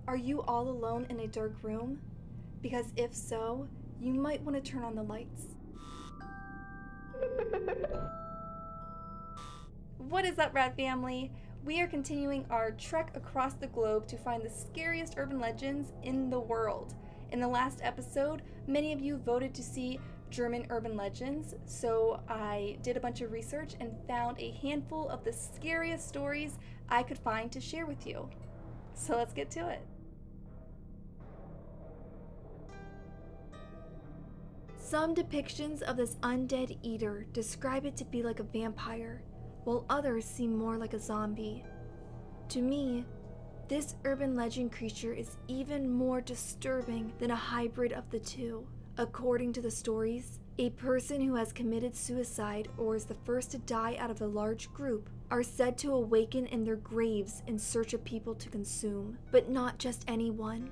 Are you all alone in a dark room? Because if so, you might want to turn on the lights. What is up, Rat Family? We are continuing our trek across the globe to find the scariest urban legends in the world. In the last episode, many of you voted to see German urban legends, so I did a bunch of research and found a handful of the scariest stories I could find to share with you. So let's get to it. Some depictions of this Undead Eater describe it to be like a vampire, while others seem more like a zombie. To me, this urban legend creature is even more disturbing than a hybrid of the two. According to the stories, a person who has committed suicide or is the first to die out of a large group are said to awaken in their graves in search of people to consume. But not just anyone.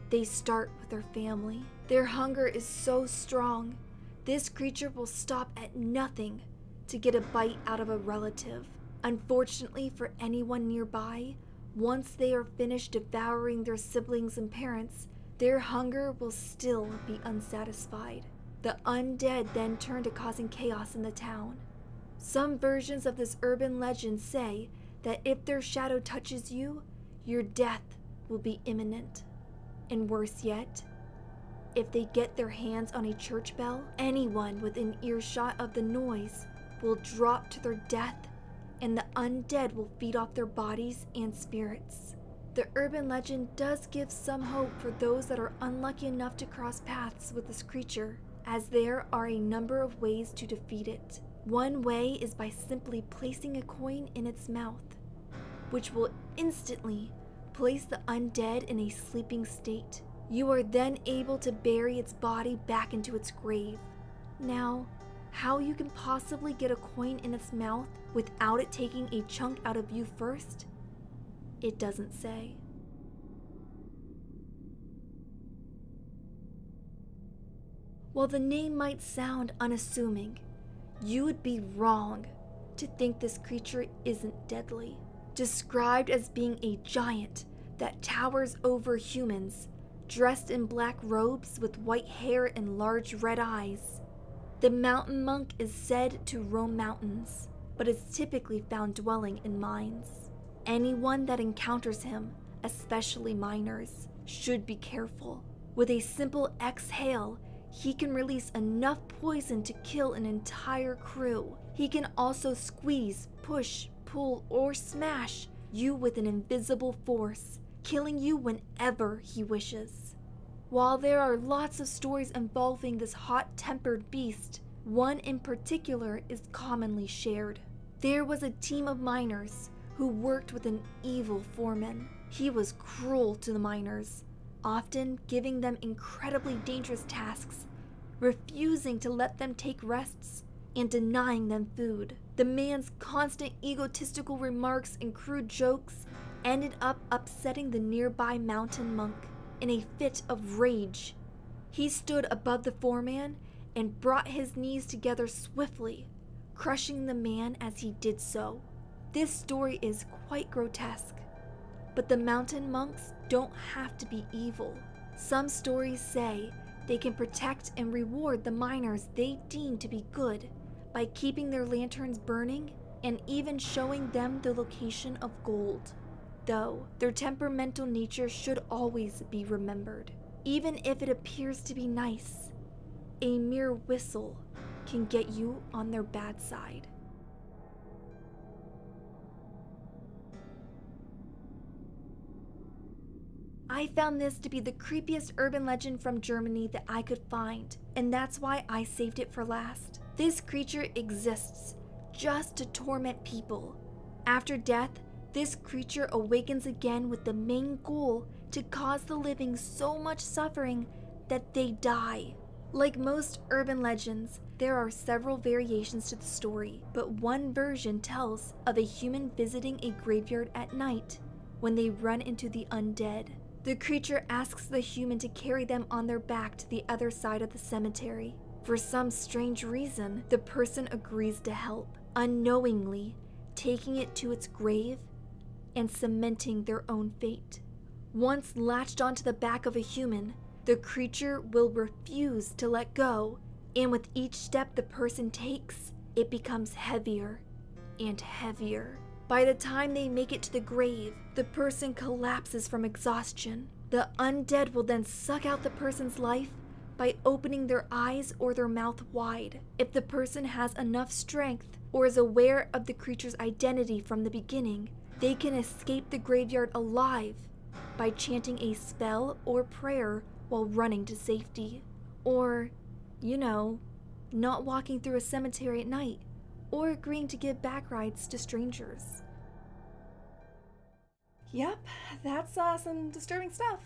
They start with their family. Their hunger is so strong, this creature will stop at nothing to get a bite out of a relative. Unfortunately for anyone nearby, once they are finished devouring their siblings and parents, their hunger will still be unsatisfied. The undead then turn to causing chaos in the town. Some versions of this urban legend say that if their shadow touches you, your death will be imminent. And worse yet, if they get their hands on a church bell, anyone within earshot of the noise will drop to their death, and the undead will feed off their bodies and spirits. The urban legend does give some hope for those that are unlucky enough to cross paths with this creature, as there are a number of ways to defeat it. One way is by simply placing a coin in its mouth, which will instantly place the undead in a sleeping state. You are then able to bury its body back into its grave. Now, how you can possibly get a coin in its mouth without it taking a chunk out of you first? It doesn't say. While the name might sound unassuming, you would be wrong to think this creature isn't deadly. Described as being a giant that towers over humans, dressed in black robes with white hair and large red eyes. The mountain monk is said to roam mountains, but is typically found dwelling in mines. Anyone that encounters him, especially miners, should be careful. With a simple exhale, he can release enough poison to kill an entire crew. He can also squeeze, push, pull, or smash you with an invisible force, killing you whenever he wishes. While there are lots of stories involving this hot-tempered beast, one in particular is commonly shared. There was a team of miners who worked with an evil foreman. He was cruel to the miners, often giving them incredibly dangerous tasks, refusing to let them take rests, and denying them food. The man's constant egotistical remarks and crude jokes ended up upsetting the nearby mountain monk. In a fit of rage, he stood above the foreman and brought his knees together swiftly, crushing the man as he did so. This story is quite grotesque, but the mountain monks don't have to be evil. Some stories say they can protect and reward the miners they deem to be good by keeping their lanterns burning and even showing them the location of gold. Though their temperamental nature should always be remembered. Even if it appears to be nice, a mere whistle can get you on their bad side. I found this to be the creepiest urban legend from Germany that I could find, and that's why I saved it for last. This creature exists just to torment people. After death, this creature awakens again with the main goal to cause the living so much suffering that they die. Like most urban legends, there are several variations to the story, but one version tells of a human visiting a graveyard at night when they run into the undead. The creature asks the human to carry them on their back to the other side of the cemetery. For some strange reason, the person agrees to help, unknowingly taking it to its grave and cementing their own fate. Once latched onto the back of a human, the creature will refuse to let go, and with each step the person takes, it becomes heavier and heavier. By the time they make it to the grave, the person collapses from exhaustion. The undead will then suck out the person's life by opening their eyes or their mouth wide. If the person has enough strength or is aware of the creature's identity from the beginning, they can escape the graveyard alive by chanting a spell or prayer while running to safety. Or, you know, not walking through a cemetery at night, or agreeing to give back rides to strangers. Yep, that's some disturbing stuff.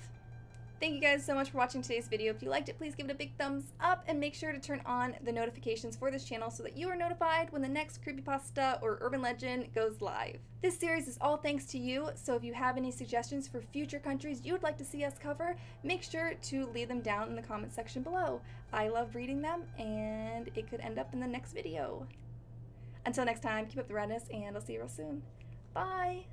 Thank you guys so much for watching today's video. If you liked it, please give it a big thumbs up and make sure to turn on the notifications for this channel so that you are notified when the next creepypasta or urban legend goes live. This series is all thanks to you, so if you have any suggestions for future countries you would like to see us cover, make sure to leave them down in the comment section below. I love reading them, and it could end up in the next video. Until next time, keep up the redness, and I'll see you real soon. Bye!